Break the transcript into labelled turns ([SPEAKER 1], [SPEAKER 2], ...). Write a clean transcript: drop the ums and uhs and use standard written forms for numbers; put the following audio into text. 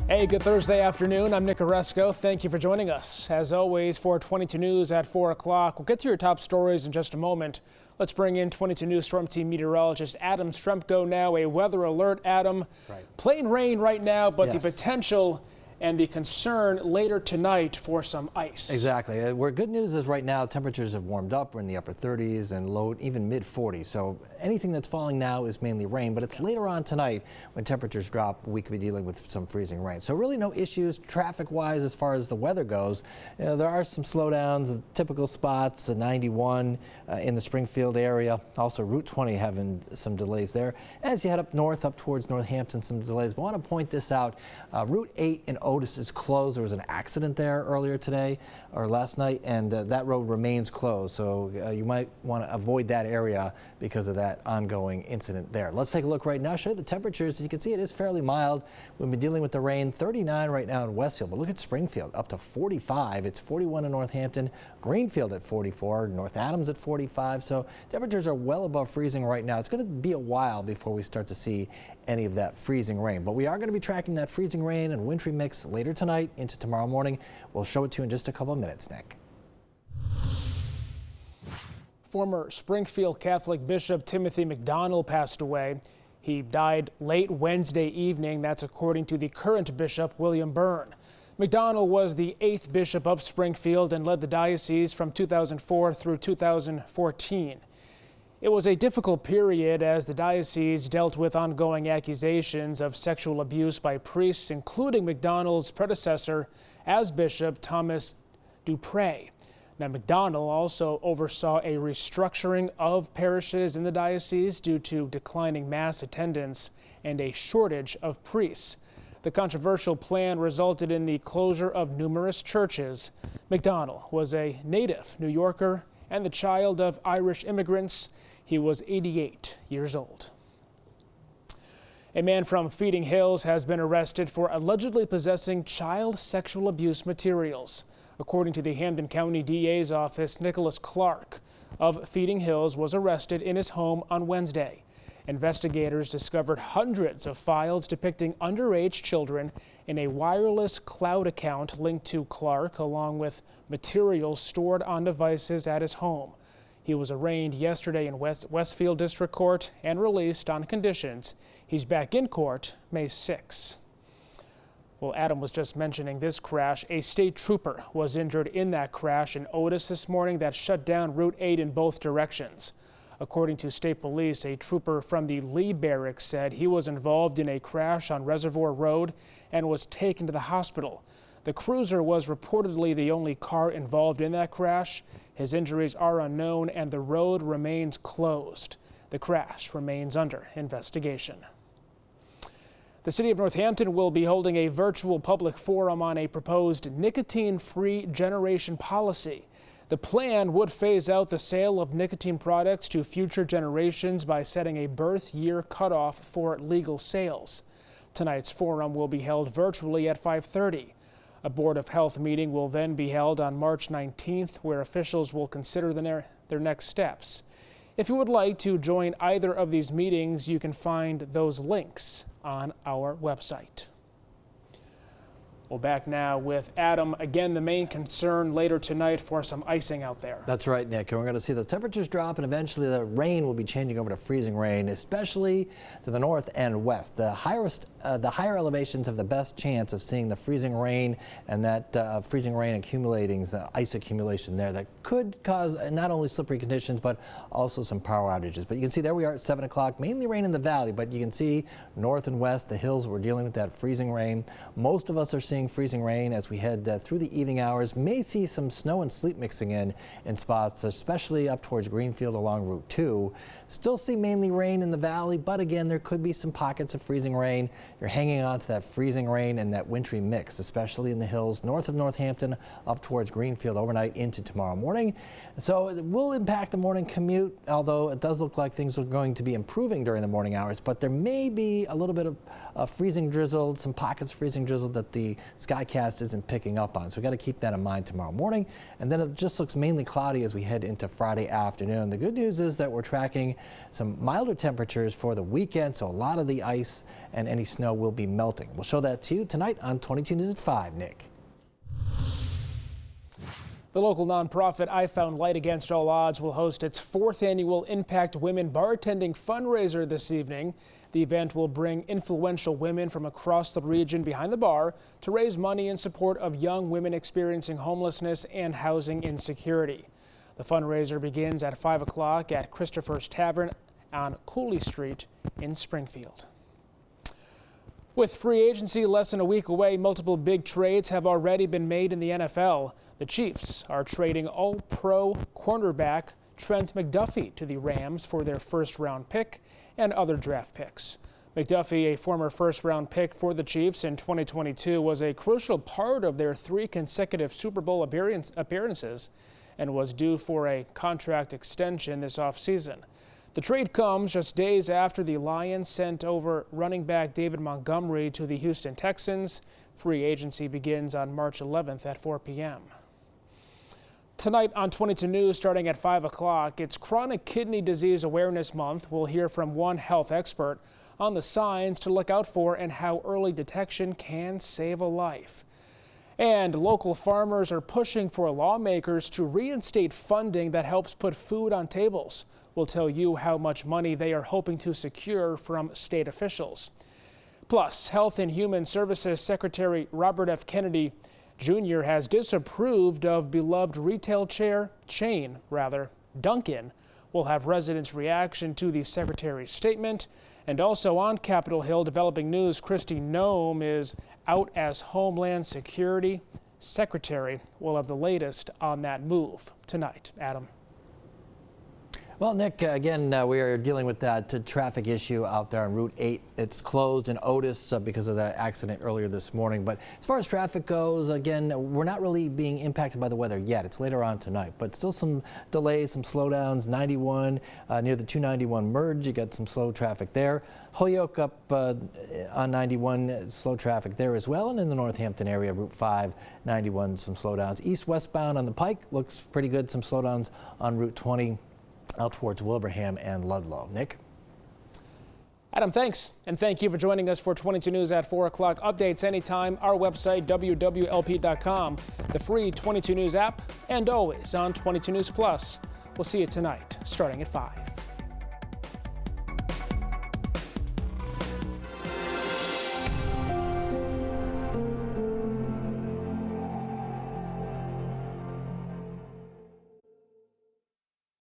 [SPEAKER 1] Hey, good Thursday afternoon. I'm Nick Oresco. Thank you for joining us. As always, for 22 News at 4 o'clock. We'll get to your top stories in just a moment. Let's bring in 22 News Storm Team meteorologist Adam Strempko now. A weather alert, Adam. Plain rain right now, but the potential and the concern later tonight for some ice.
[SPEAKER 2] Exactly. Where good news is right now, temperatures have warmed up. We're in the upper 30s and low, even mid 40s. So anything that's falling now is mainly rain, but it's later on tonight when temperatures drop, we could be dealing with some freezing rain. So really no issues traffic-wise as far as the weather goes. You know, there are some slowdowns, typical spots, the 91 in the Springfield area. Also Route 20 having some delays there. As you head up north, up towards Northampton, some delays. But I want to point this out. Route 8 in Otis is closed. There was an accident there earlier today or last night, and that road remains closed. So you might want to avoid that area because of that ongoing incident there. Let's take a look right now. Show you the temperatures. As you can see, it is fairly mild. We've been dealing with the rain. 39 right now in Westfield, but look at Springfield, up to 45. It's 41 in Northampton, Greenfield at 44, North Adams at 45. So temperatures are well above freezing right now. It's going to be a while before we start to see any of that freezing rain, but we are going to be tracking that freezing rain and wintry mix later tonight into tomorrow morning. We'll show it to you in just a couple of minutes, Nick.
[SPEAKER 1] Former Springfield Catholic Bishop Timothy McDonald passed away. He died late Wednesday evening. That's according to the current bishop, William Byrne. McDonald was the 8th bishop of Springfield and led the diocese from 2004 through 2014. It was a difficult period as the diocese dealt with ongoing accusations of sexual abuse by priests, including McDonald's predecessor as bishop, Thomas Dupre. Now, McDonald also oversaw a restructuring of parishes in the diocese due to declining mass attendance and a shortage of priests. The controversial plan resulted in the closure of numerous churches. McDonald was a native New Yorker and the child of Irish immigrants. He was 88 years old. A man from Feeding Hills has been arrested for allegedly possessing child sexual abuse materials. According to the Hampden County DA's office, Nicholas Clark of Feeding Hills was arrested in his home on Wednesday. Investigators discovered hundreds of files depicting underage children in a wireless cloud account linked to Clark, along with materials stored on devices at his home. He was arraigned yesterday in Westfield District Court and released on conditions. He's back in court May 6. Well, Adam was just mentioning this crash. A state trooper was injured in that crash in Otis this morning that shut down Route 8 in both directions. According to state police, a trooper from the Lee Barracks said he was involved in a crash on Reservoir Road and was taken to the hospital. The cruiser was reportedly the only car involved in that crash. His injuries are unknown and the road remains closed. The crash remains under investigation. The city of Northampton will be holding a virtual public forum on a proposed nicotine-free generation policy. The plan would phase out the sale of nicotine products to future generations by setting a birth year cutoff for legal sales. Tonight's forum will be held virtually at 5:30. A Board of Health meeting will then be held on March 19th, where officials will consider their next steps. If you would like to join either of these meetings, you can find those links on our website. Well, back now with Adam. Again, the main concern later tonight for some icing out there.
[SPEAKER 2] That's right, Nick. And we're going to see the temperatures drop, and eventually the rain will be changing over to freezing rain, especially to the north and west. The higher elevations have the best chance of seeing the freezing rain, and that freezing rain accumulating, the ice accumulation there that could cause not only slippery conditions but also some power outages. But you can see there we are at 7 o'clock, mainly rain in the valley, but you can see north and west, the hills, we're dealing with that freezing rain. Most of us are seeing freezing rain as we head through the evening hours. May see some snow and sleet mixing in spots, especially up towards Greenfield along Route 2. Still see mainly rain in the valley, but again, there could be some pockets of freezing rain. You're hanging on to that freezing rain and that wintry mix, especially in the hills north of Northampton up towards Greenfield overnight into tomorrow morning. So it will impact the morning commute, although it does look like things are going to be improving during the morning hours, but there may be a little bit of freezing drizzle, some pockets of freezing drizzle that the Skycast isn't picking up on. So we got to keep that in mind tomorrow morning. And then it just looks mainly cloudy as we head into Friday afternoon. The good news is that we're tracking some milder temperatures for the weekend, so a lot of the ice and any snow will be melting. We'll show that to you tonight on 22 News at 5. Nick.
[SPEAKER 1] The local nonprofit I Found Light Against All Odds will host its 4th annual Impact Women Bartending fundraiser this evening. The event will bring influential women from across the region behind the bar to raise money in support of young women experiencing homelessness and housing insecurity. The fundraiser begins at 5 o'clock at Christopher's Tavern on Cooley Street in Springfield. With free agency less than a week away, multiple big trades have already been made in the NFL. The Chiefs are trading All-Pro cornerback Trent McDuffie to the Rams for their first-round pick and other draft picks. McDuffie, a former first-round pick for the Chiefs in 2022, was a crucial part of their 3 consecutive Super Bowl appearances and was due for a contract extension this offseason. The trade comes just days after the Lions sent over running back David Montgomery to the Houston Texans. Free agency begins on March 11th at 4 p.m. Tonight on 22 News, starting at 5 o'clock, it's Chronic Kidney Disease Awareness Month. We'll hear from one health expert on the signs to look out for and how early detection can save a life. And local farmers are pushing for lawmakers to reinstate funding that helps put food on tables. We'll tell you how much money they are hoping to secure from state officials. Plus, Health and Human Services Secretary Robert F. Kennedy Jr. has disapproved of beloved retail chain, Dunkin'. We'll have residents' reaction to the secretary's statement. And also on Capitol Hill, developing news, Kristi Noem is out as Homeland Security Secretary. We'll have the latest on that move tonight. Adam.
[SPEAKER 2] Well, Nick, again, we are dealing with that traffic issue out there on Route 8. It's closed in Otis because of that accident earlier this morning. But as far as traffic goes, again, we're not really being impacted by the weather yet. It's later on tonight, but still some delays, some slowdowns. 91 near the 291 merge, you got some slow traffic there. Holyoke up on 91, slow traffic there as well. And in the Northampton area, Route 5, 91, some slowdowns. East-westbound on the Pike looks pretty good. Some slowdowns on Route 20. Out towards Wilbraham and Ludlow. Nick?
[SPEAKER 1] Adam, thanks. And thank you for joining us for 22 News at 4 o'clock. Updates anytime. Our website, wwlp.com, the free 22 News app, and always on 22 News Plus. We'll see you tonight, starting at 5.